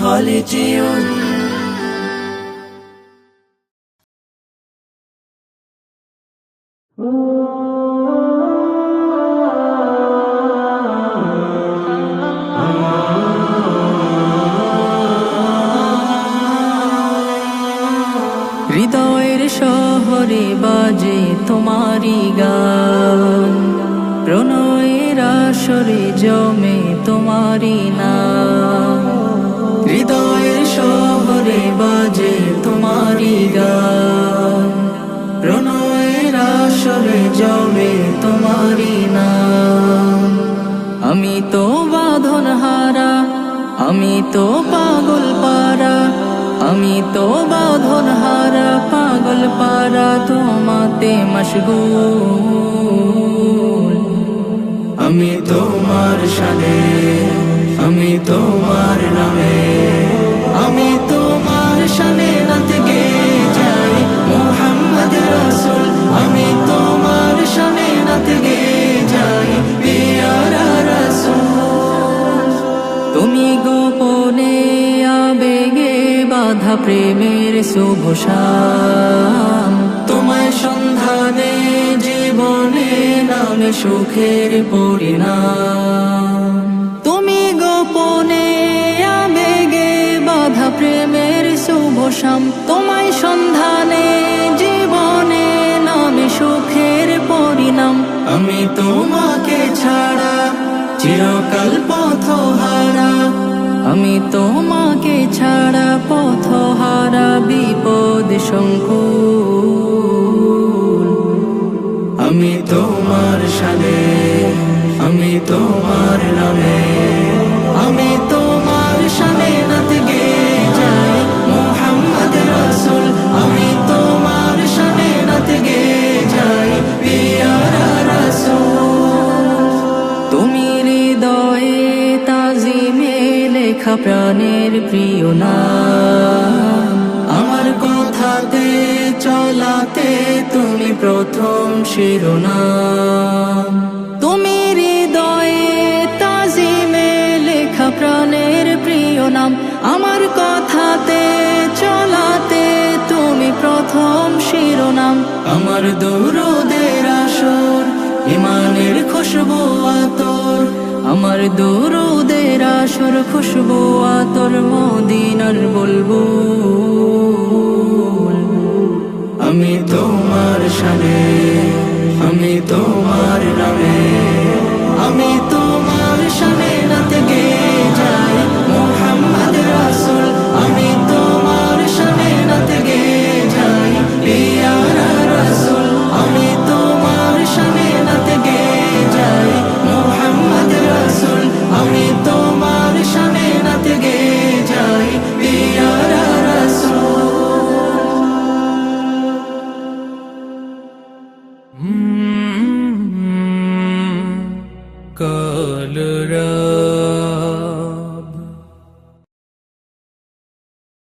خالدون হৃদয়ের শহরে বাজে তোমারি গান, প্রণয়ের আসরে জমে তোমারি নাম। হৃদয়ের শহরে বাজে তোমারি গান, প্রণয়ের আসরে জমে তোমারি নাম। আমি তো বাঁধন হারা, আমি তো পাগল পারা, আমি তো বাঁধন হারা পাগল পারা তোমাতে মশগুল। আমি তোমার শানে, আমি তোমার নামে, আমি তোমার শানে নাত গে যাই মুহাম্মদ রাসূল। আমি তোমার শানে নাত গে যাই পিয়ারা রাসূল। তুমি গোপনে আবেগে বাধা প্রেমের শুভ শাম, তোমায় সন্ধানে জীবনে নামে সুখের পরিণাম। তুমি গোপনে আবেগে বাধা প্রেমের শুভ শাম, তোমায় সন্ধানে জীবনে নামে সুখের পরিণাম। আমি তোমাকে ছাড়া চিরকাল পথহারা, আমি তোমাকে ছাড়া পথহারা বিপদ সংকুল। আমি তোমার শানে, আমি তোমার নামে, আমি তোমার শানে নাত গে যাই মুহাম্মদ রাসূল। আমি তোমার শানে নাত গে যাই পিয়ারা রাসূল। তুমি হৃদয়ে তাজিমে লেখা প্রাণের প্রিয় নাম, আমার কথাতে চলাতে তুমি প্রথম শিরোনাম। তুমি হৃদয়ে তাজিমে লেখা প্রাণের প্রিয় নাম, আমার কথাতে চলাতে তুমি প্রথম শিরোনাম। আমার দরুদের আসর ইমানের খুশবু আতর, আমার দরুদের আসর খুশবু আতর মদিনার বুলবুল। আমি তোমার শানে, আমি তোমার নামে, আমি তোমার শানে নাত গে যাই মুহাম্মদ রাসূল। আমি তোমার শানে নাত গে যাই পিয়ারা রাসূল। আমি তোমার শানে নাত গে যাই মুহাম্মদ রাসূল। আমি তোমার শানে নাত গে যাই পিয়ারা রাসূল। কাল